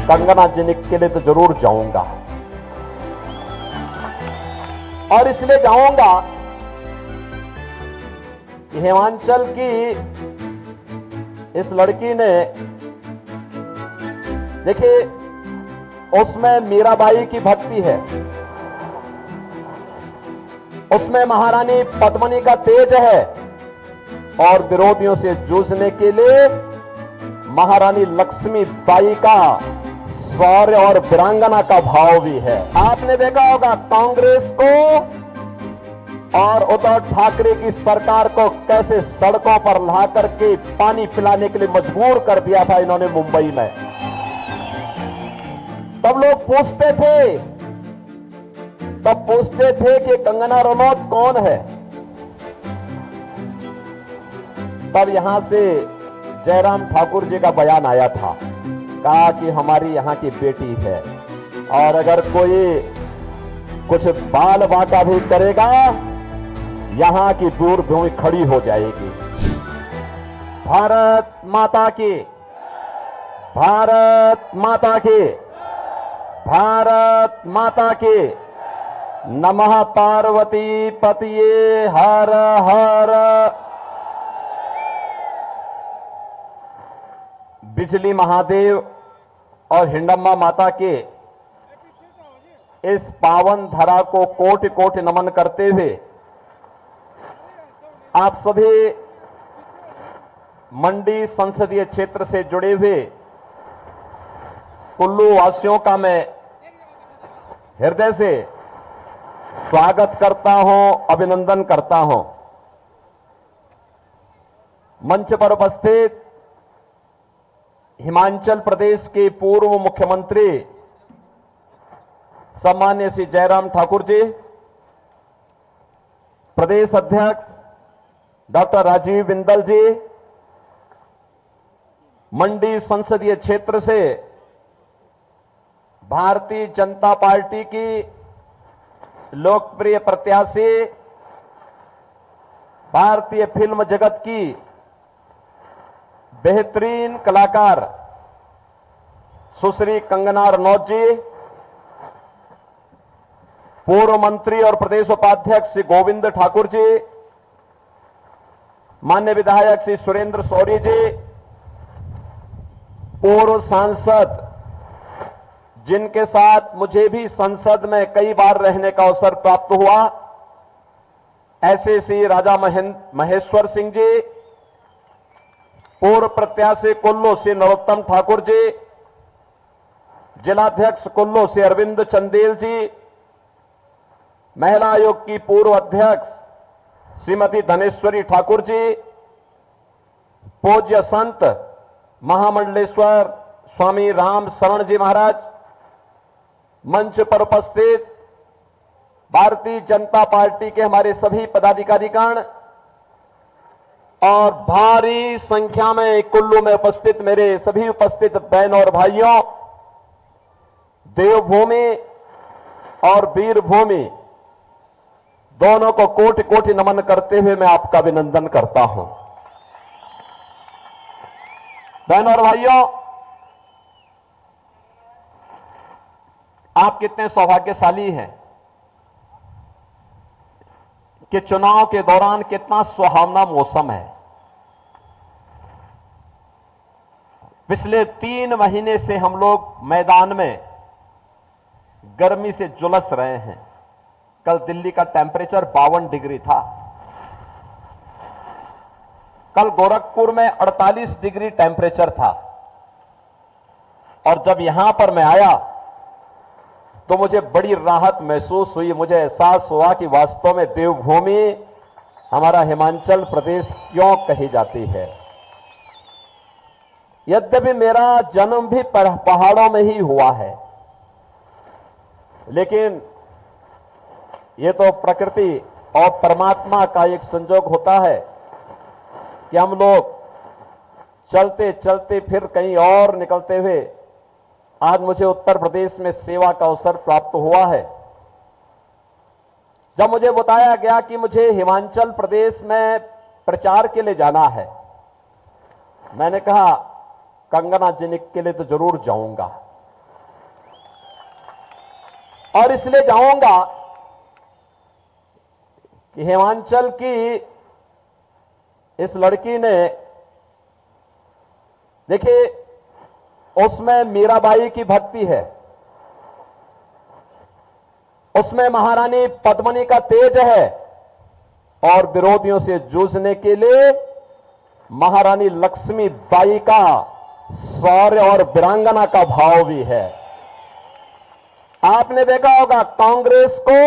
कंगना जिनिक के लिए तो जरूर जाऊंगा, और इसलिए जाऊंगा कि हिमाचल की इस लड़की ने, देखिए, उसमें मीराबाई की भक्ति है, उसमें महारानी पद्मिनी का तेज है, और विरोधियों से जूझने के लिए महारानी लक्ष्मीबाई का शौर्य और वीरांगना का भाव भी है। आपने देखा होगा कांग्रेस को और उद्धव ठाकरे की सरकार को कैसे सड़कों पर ला करके पानी पिलाने के लिए मजबूर कर दिया था इन्होंने मुंबई में। तब लोग पूछते थे कि कंगना रनौत कौन है। तब यहां से जयराम ठाकुर जी का बयान आया था, कहा कि हमारी यहां की बेटी है, और अगर कोई कुछ बाल बांका भी करेगा यहां की दूर भूमि खड़ी हो जाएगी। भारत माता की, भारत माता की, भारत माता की। नमः पार्वती पतिये हर हर। बिजली महादेव और हिंडम्मा माता के इस पावन धरा को कोटि कोटि नमन करते हुए आप सभी मंडी संसदीय क्षेत्र से जुड़े हुए कुल्लू वासियों का मैं हृदय से स्वागत करता हूं, अभिनंदन करता हूं। मंच पर उपस्थित हिमाचल प्रदेश के पूर्व मुख्यमंत्री सम्मान्य श्री जयराम ठाकुर जी, प्रदेश अध्यक्ष डॉक्टर राजीव बिंदल जी, मंडी संसदीय क्षेत्र से भारतीय जनता पार्टी की लोकप्रिय प्रत्याशी, भारतीय फिल्म जगत की बेहतरीन कलाकार सुश्री कंगना रनौत जी, पूर्व मंत्री और प्रदेश उपाध्यक्ष श्री गोविंद ठाकुर जी, माननीय विधायक श्री सुरेंद्र शौरी जी, पूर्व सांसद जिनके साथ मुझे भी संसद में कई बार रहने का अवसर प्राप्त हुआ, ऐसे श्री राजा महेश्वर सिंह जी, पूर्व प्रत्याशी कुल्लू श्री नरोत्तम ठाकुर जी, जिलाध्यक्ष कुल्लू श्री अरविंद चंदेल जी, महिला आयोग की पूर्व अध्यक्ष श्रीमती धनेश्वरी ठाकुर जी, पूज्य संत महामंडलेश्वर स्वामी राम शरण जी महाराज, मंच पर उपस्थित भारतीय जनता पार्टी के हमारे सभी पदाधिकारीगण और भारी संख्या में कुल्लू में उपस्थित मेरे सभी उपस्थित बहन और भाइयों, देवभूमि और वीरभूमि दोनों को कोटि कोटि नमन करते हुए मैं आपका अभिनंदन करता हूं। बहन और भाइयों, आप कितने सौभाग्यशाली हैं कि चुनाव के दौरान कितना सुहावना मौसम है। पिछले 3 महीने से हम लोग मैदान में गर्मी से झुलस रहे हैं। कल दिल्ली का टेम्परेचर 52 डिग्री था, कल गोरखपुर में 48 डिग्री टेम्परेचर था, और जब यहां पर मैं आया तो मुझे बड़ी राहत महसूस हुई। मुझे एहसास हुआ कि वास्तव में देवभूमि हमारा हिमाचल प्रदेश क्यों कही जाती है। यद्यपि मेरा जन्म भी पहाड़ों में ही हुआ है, लेकिन ये तो प्रकृति और परमात्मा का एक संजोग होता है कि हम लोग चलते चलते फिर कहीं और निकलते हुए आज मुझे उत्तर प्रदेश में सेवा का अवसर प्राप्त हुआ है। जब मुझे बताया गया कि मुझे हिमाचल प्रदेश में प्रचार के लिए जाना है, मैंने कहा कंगना जिनिक के लिए तो जरूर जाऊंगा, और इसलिए जाऊंगा कि हिमाचल की इस लड़की ने, देखिए, उसमें मीराबाई की भक्ति है, उसमें महारानी पद्मिनी का तेज है, और विरोधियों से जूझने के लिए महारानी लक्ष्मीबाई का शौर्य और वीरांगना का भाव भी है। आपने देखा होगा कांग्रेस को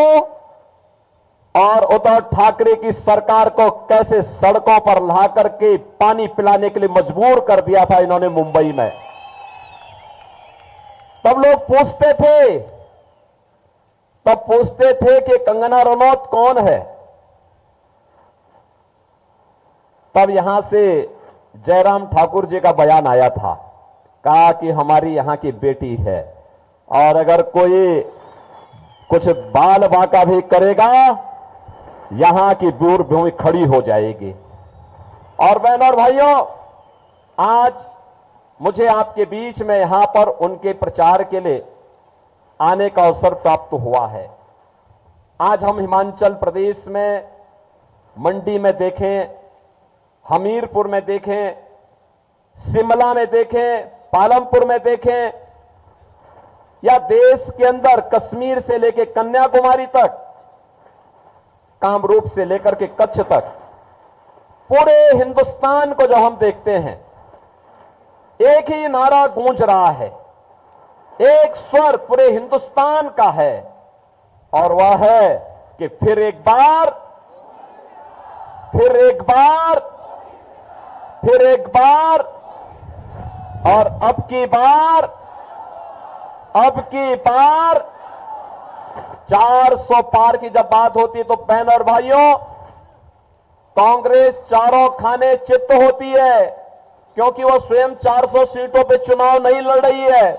और उद्धव ठाकरे की सरकार को कैसे सड़कों पर ला करके पानी पिलाने के लिए मजबूर कर दिया था इन्होंने मुंबई में। तब लोग पूछते थे कि कंगना रनौत कौन है। तब यहां से जयराम ठाकुर जी का बयान आया था, कहा कि हमारी यहां की बेटी है, और अगर कोई कुछ बाल बांका भी करेगा यहां की दूर भूमि खड़ी हो जाएगी। और बहनों और भाइयों, आज मुझे आपके बीच में यहां पर उनके प्रचार के लिए आने का अवसर प्राप्त हुआ है। आज हम हिमाचल प्रदेश में मंडी में देखें, हमीरपुर में देखें, शिमला में देखें, पालमपुर में देखें, या देश के अंदर कश्मीर से लेकर कन्याकुमारी तक, कामरूप से लेकर के कच्छ तक, पूरे हिंदुस्तान को जब हम देखते हैं, एक ही नारा गूंज रहा है, एक स्वर पूरे हिंदुस्तान का है, और वह है कि फिर एक बार, फिर एक बार, फिर एक बार, और अब की बार 400 पार की जब बात होती है तो बहन और भाइयों, कांग्रेस चारों खाने चित्त होती है, क्योंकि वो स्वयं 400 सीटों पे चुनाव नहीं लड़ रही है।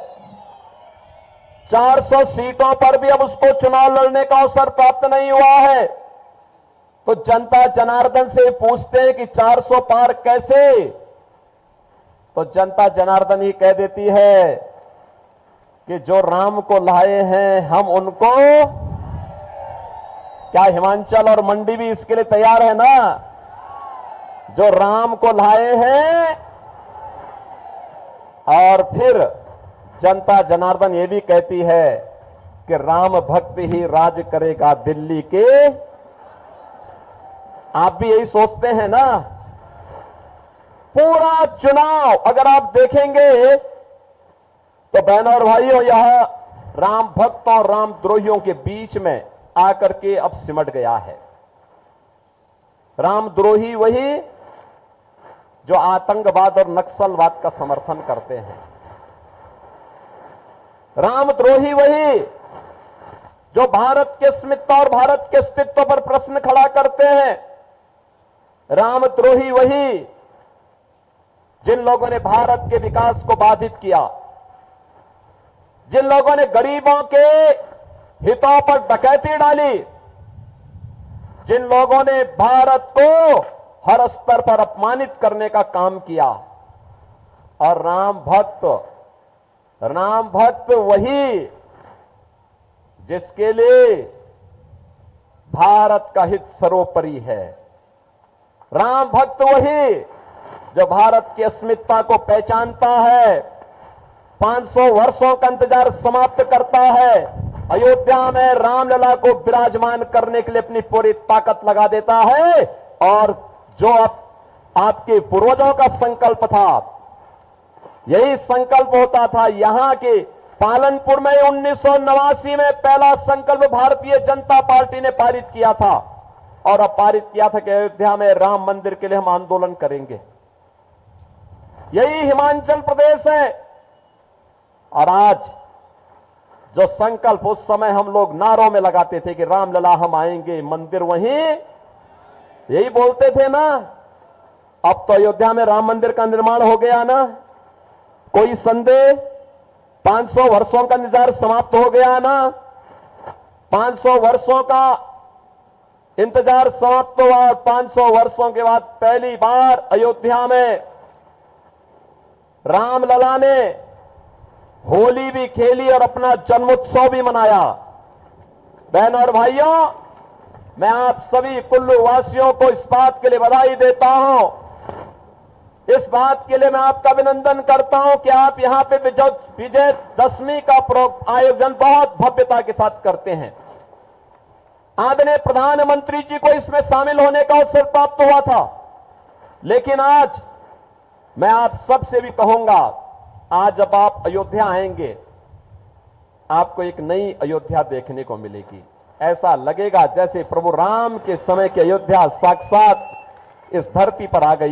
400 सीटों पर भी अब उसको चुनाव लड़ने का अवसर प्राप्त नहीं हुआ है। तो जनता जनार्दन से पूछते हैं कि 400 पार कैसे, तो जनता जनार्दन ही कह देती है कि जो राम को लाए हैं हम उनको, क्या हिमाचल और मंडी भी इसके लिए तैयार है ना? जो राम को लाए हैं, और फिर जनता जनार्दन ये भी कहती है कि राम भक्त ही राज करेगा दिल्ली के। आप भी यही सोचते हैं ना? पूरा चुनाव अगर आप देखेंगे तो बहनों और भाइयों, यह राम भक्तों और राम द्रोहियों के बीच में आकर के अब सिमट गया है। राम द्रोही वही जो आतंकवाद और नक्सलवाद का समर्थन करते हैं। राम द्रोही वही जो भारत के अस्मिता और भारत के अस्तित्व पर प्रश्न खड़ा करते हैं। राम द्रोही वही जिन लोगों ने भारत के विकास को बाधित किया, जिन लोगों ने गरीबों के हितों पर डकैती डाली, जिन लोगों ने भारत को हर स्तर पर अपमानित करने का काम किया। और राम भक्त वही जिसके लिए भारत का हित सर्वोपरि है। राम भक्त वही जो भारत की अस्मिता को पहचानता है, 500 वर्षों का इंतजार समाप्त करता है, अयोध्या में रामलला को विराजमान करने के लिए अपनी पूरी ताकत लगा देता है। और जो आपके पूर्वजों का संकल्प था, यही संकल्प होता था। यहां के पालनपुर में 1989 में पहला संकल्प भारतीय जनता पार्टी ने पारित किया था, और अब पारित किया था कि अयोध्या में राम मंदिर के लिए हम आंदोलन करेंगे। यही हिमाचल प्रदेश है। और आज जो संकल्प उस समय हम लोग नारों में लगाते थे कि रामलला हम आएंगे, मंदिर वहीं, यही बोलते थे ना। अब तो अयोध्या में राम मंदिर का निर्माण हो गया ना, कोई संदेह? 500 वर्षों का इंतजार समाप्त हो गया ना। 500 वर्षों का इंतजार समाप्त हुआ, और 500 वर्षों के बाद पहली बार अयोध्या में रामलला ने होली भी खेली और अपना जन्मोत्सव भी मनाया। बहन और भाइयों, मैं आप सभी कुल्लू वासियों को इस बात के लिए बधाई देता हूं, इस बात के लिए मैं आपका अभिनंदन करता हूं कि आप यहां पे विजयदशमी का आयोजन बहुत भव्यता के साथ करते हैं। आदरणीय प्रधानमंत्री जी को इसमें शामिल होने का अवसर प्राप्त हुआ था, लेकिन आज मैं आप सबसे भी कहूंगा, आज जब आप अयोध्या आएंगे, आपको एक नई अयोध्या देखने को मिलेगी। ऐसा लगेगा जैसे प्रभु राम के समय की अयोध्या साक्षात इस धरती पर आ गई।